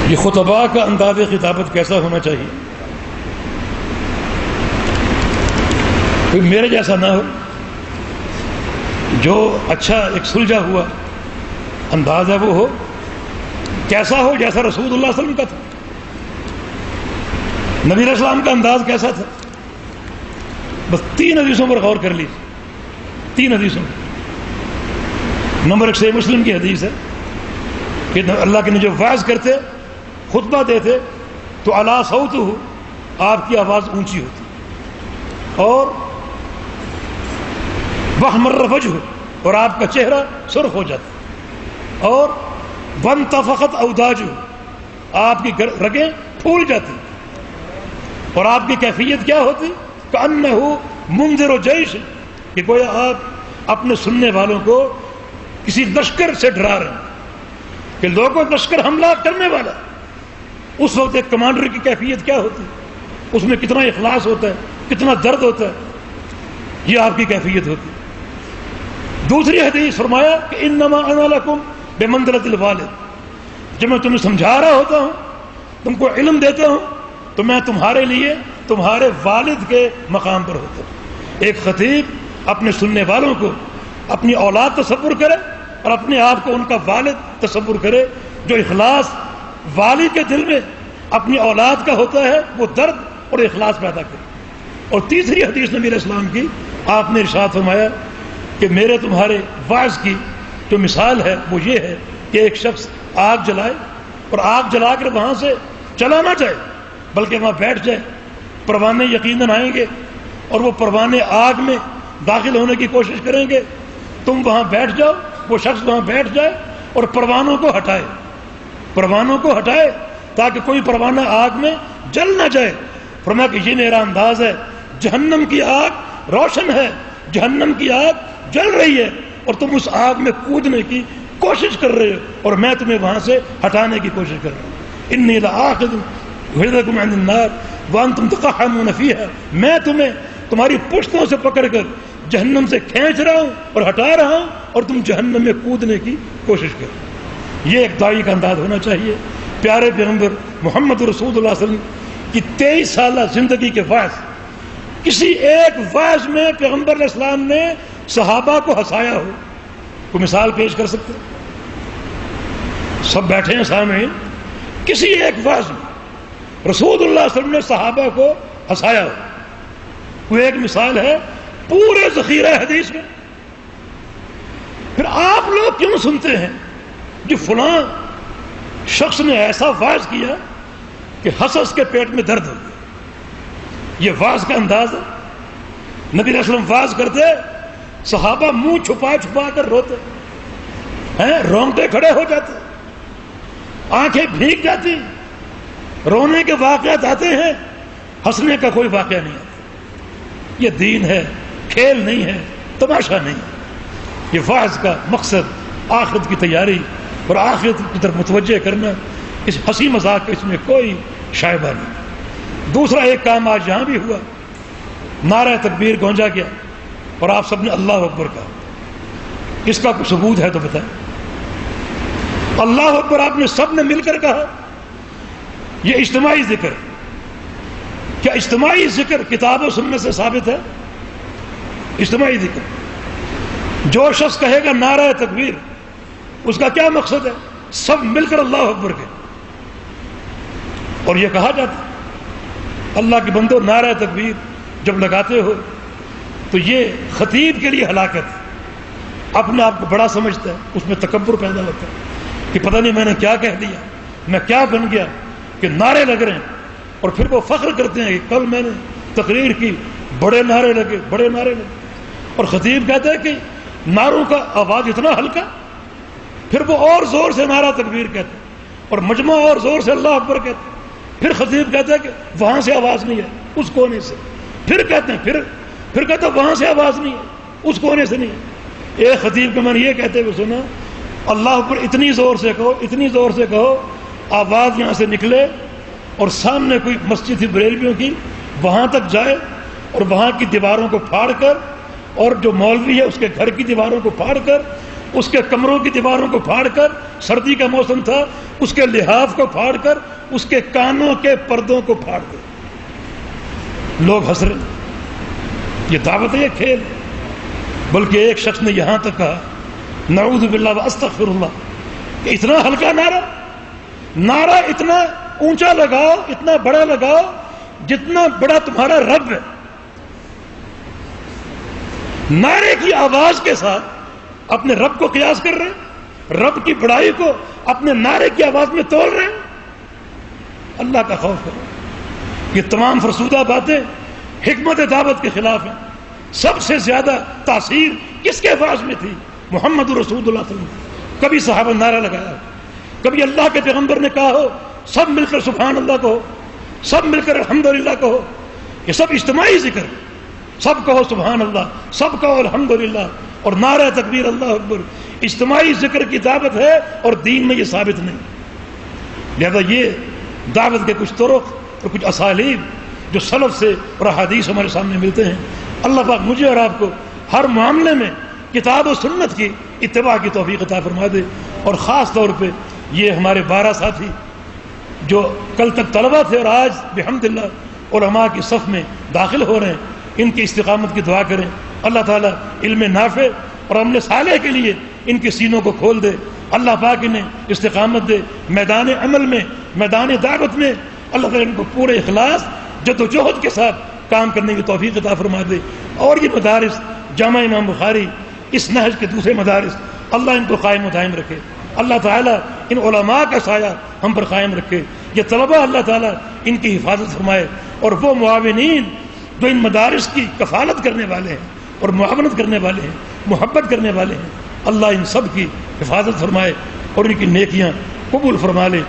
یہ خطباء کا انداز خطابت کیسا ہونا چاہیے؟ کوئی میرے جیسا نہ ہو، جو اچھا ایک سلجھا ہوا انداز ہے وہ ہو، کیسا ہو جیسا رسول اللہ صلی اللہ علیہ وسلم کا تھا۔ نبی علیہ السلام کا انداز کیسا تھا؟ بس 3 حدیثوں پر غور کر لیجیے، 3 حدیثوں پر۔ نمبر 1 صحیح مسلم کی حدیث ہے کہ اللہ کے نبی جو واعظ کرتے، خطبہ دیتے تو اعلیٰ صوت ہو، آپ کی آواز اونچی ہوتی، اور وحمر وجہ، اور آپ کا چہرہ سرخ ہو جاتا، اور وانتفخت اوداجہ، آپ کی رگیں پھول جاتی، اور آپ کی کیفیت کیا ہوتی؟ کأنہ منذر جیش، کہ گویا آپ اپنے سننے والوں کو کسی لشکر سے ڈرا رہے ہیں کہ لوگوں لشکر حملہ کرنے والا۔ اس وقت ایک کمانڈر کی کیفیت کیا ہوتی؟ اس میں کتنا اخلاص ہوتا ہے، کتنا درد ہوتا ہے، یہ آپ کی کیفیت ہوتی۔ دوسری حدیث فرمایا کہ انما انا لکم بمنزلۃ الوالد، جب میں تمہیں سمجھا رہا ہوتا ہوں، تم کو علم دیتا ہوں، تو میں تمہارے لیے تمہارے والد کے مقام پر ہوتا ہوں۔ ایک خطیب اپنے سننے والوں کو اپنی اولاد تصور کرے اور اپنے آپ کو ان کا والد تصور کرے، جو اخلاص والی کے دل میں اپنی اولاد کا ہوتا ہے، وہ درد اور اخلاص پیدا کرے۔ اور تیسری حدیث نبی علیہ السلام کی، آپ نے ارشاد فرمایا کہ میرے تمہارے واعظ کی جو مثال ہے وہ یہ ہے کہ ایک شخص آگ جلائے اور آگ جلا کر وہاں سے چلا نہ جائے، بلکہ وہاں بیٹھ جائے۔ پروانے یقیناً آئیں گے اور وہ پروانے آگ میں داخل ہونے کی کوشش کریں گے، تم وہاں بیٹھ جاؤ، وہ شخص وہاں بیٹھ جائے اور پروانوں کو ہٹائے، پروانوں کو ہٹائے تاکہ کوئی پروانہ آگ میں جل نہ جائے۔ فرمایا کہ یہ میرا انداز ہے، جہنم کی آگ روشن ہے، جہنم کی آگ جل رہی ہے، اور تم اس آگ میں کودنے کی کوشش کر رہے ہو، اور میں تمہیں وہاں سے ہٹانے کی کوشش کر رہا ہوں۔ انی لآخذ بِیدکم عن النار وانتم تقحمون فیہا، میں تمہیں تمہاری پشتوں سے پکڑ کر جہنم سے کھینچ رہا ہوں اور ہٹا رہا ہوں، اور تم جہنم میں کودنے کی کوشش کر رہے ہو۔ یہ ایک داعی کا انداز ہونا چاہیے۔ پیارے پیغمبر محمد رسول اللہ صلی اللہ علیہ وسلم کی 23 سالہ زندگی کے واعظ، کسی ایک واعظ میں پیغمبر علیہ السلام نے صحابہ کو ہنسایا ہو؟ کوئی مثال پیش کر سکتے؟ سب بیٹھے ہیں سامعین، کسی ایک واعظ میں رسول اللہ صلی اللہ علیہ وسلم نے صحابہ کو ہنسایا ہو؟ کوئی ایک مثال ہے پورے ذخیرہ حدیث میں؟ پھر آپ لوگ کیوں سنتے ہیں کہ فلاں شخص نے ایسا واعظ کیا کہ ہنس کے پیٹ میں درد ہو گیا؟ یہ واعظ کا انداز ہے؟ نبی علیہ السلام واعظ کرتے، صحابہ منہ چھپا چھپا کر روتے ہیں، رونگٹے کھڑے ہو جاتے، آنکھیں بھیگ جاتی، رونے کے واقعات آتے ہیں، ہنسنے کا کوئی واقعہ نہیں آتا۔ یہ دین ہے، کھیل نہیں ہے، تماشا نہیں ہے۔ یہ واعظ کا مقصد آخرت کی تیاری اور آخرت کی طرف متوجہ کرنا، اس ہنسی مذاق کا اس میں کوئی شائبہ نہیں۔ دوسرا ایک کام آج یہاں بھی ہوا، نعرہ تکبیر گونجا گیا اور آپ سب نے اللہ اکبر کہا۔ اس کا کوئی ثبوت ہے تو بتائیں؟ اللہ اکبر آپ نے سب نے مل کر کہا، یہ اجتماعی ذکر؟ کیا اجتماعی ذکر کتاب و سنت سے ثابت ہے؟ اجتماعی ذکر، جو شخص کہے گا نعرہ تکبیر، اس کا کیا مقصد ہے؟ سب مل کر اللہ اکبر کہیں۔ اور یہ کہا جاتا اللہ کے بندو، نعرہ تکبیر جب لگاتے ہو تو یہ خطیب کے لیے ہلاکت ہے۔ اپنے آپ کو بڑا سمجھتا ہے، اس میں تکبر پیدا ہوتا ہے کہ پتہ نہیں میں نے کیا کہہ دیا، میں کیا بن گیا کہ نعرے لگ رہے ہیں۔ اور پھر وہ فخر کرتے ہیں کہ کل میں نے تقریر کی، بڑے نعرے لگے، بڑے نعرے لگے۔ اور خطیب کہتا ہے کہ نعروں کا آواز اتنا ہلکا، پھر وہ اور زور سے نعرہ تکبیر کہتے ہیں، اور مجمع اور زور سے اللہ اکبر کہتے ہیں۔ پھر خطیب کہتا ہے کہ وہاں سے آواز نہیں ہے، اس کونے سے۔ پھر کہتے ہیں پھر کہتا ہے وہاں سے آواز نہیں ہے، اس کونے سے نہیں ہے۔ ایک خطیب کو میں نے یہ کہتے ہوئے سنا، اللہ اکبر اتنی زور سے کہو، اتنی زور سے کہو، آواز یہاں سے نکلے اور سامنے کوئی مسجد تھی بریلویوں کی، وہاں تک جائے اور وہاں کی دیواروں کو پھاڑ کر، اور جو مولوی ہے اس کے گھر کی دیواروں کو پھاڑ کر اس کے کمروں کی دیواروں کو پھاڑ کر، سردی کا موسم تھا، اس کے لحاف کو پھاڑ کر، اس کے کانوں کے پردوں کو پھاڑ کر لوگ ہنس رہے. یہ دعوت ہے یا کھیل؟ بلکہ ایک شخص نے یہاں تک کہا نعوذ باللہ واستغفر اللہ کہ اتنا ہلکا نعرہ اتنا اونچا لگاؤ، اتنا بڑا لگاؤ جتنا بڑا تمہارا رب ہے. نعرے کی آواز کے ساتھ اپنے رب کو قیاس کر رہے ہیں، رب کی بڑائی کو اپنے نعرے کی آواز میں تول رہے ہیں. اللہ کا خوف کرو. یہ تمام فرسودہ باتیں حکمت دعوت کے خلاف ہیں. سب سے زیادہ تاثیر کس کے الفاظ میں تھی؟ محمد رسول اللہ صلی اللہ علیہ وسلم. کبھی صحابہ نعرہ لگایا، کبھی اللہ کے پیغمبر نے کہا ہو سب مل کر سبحان اللہ کہو، سب مل کر الحمدللہ کہو. یہ سب اجتماعی ذکر، سب کہو سبحان اللہ، سب کہو الحمدللہ، اور نعرہ تکبیر اللہ اکبر. اجتماعی ذکر کی دعوت ہے اور دین میں یہ ثابت نہیں. لہذا یہ دعوت کے کچھ طرق اور کچھ اسالیب جو سلف سے اور احادیث ہمارے سامنے ملتے ہیں. اللہ پاک مجھے اور آپ کو ہر معاملے میں کتاب و سنت کی اتباع کی توفیق عطا فرما دے. اور خاص طور پہ یہ ہمارے 12 ساتھی جو کل تک طلبہ تھے اور آج بحمدللہ علماء کی صف میں داخل ہو رہے ہیں، ان کی استقامت کی دعا کریں. اللہ تعالیٰ علم نافع اور عمل صالح کے لیے ان کے سینوں کو کھول دے. اللہ پاک انہیں استقامت دے. میدان عمل میں، میدان دعوت میں اللہ تعالیٰ ان کو پورے اخلاص، جد و جہد کے ساتھ کام کرنے کی توفیق عطا فرما دے. اور یہ مدارس جامع امام بخاری، اس نہج کے دوسرے مدارس، اللہ ان کو قائم و دائم رکھے. اللہ تعالیٰ ان علماء کا سایہ ہم پر قائم رکھے. یہ طلبہ اللہ تعالیٰ ان کی حفاظت فرمائے. اور وہ معاونین جو ان مدارس کی کفالت کرنے والے ہیں اور معاونت کرنے والے ہیں، محبت کرنے والے ہیں، اللہ ان سب کی حفاظت فرمائے اور ان کی نیکیاں قبول فرما لے.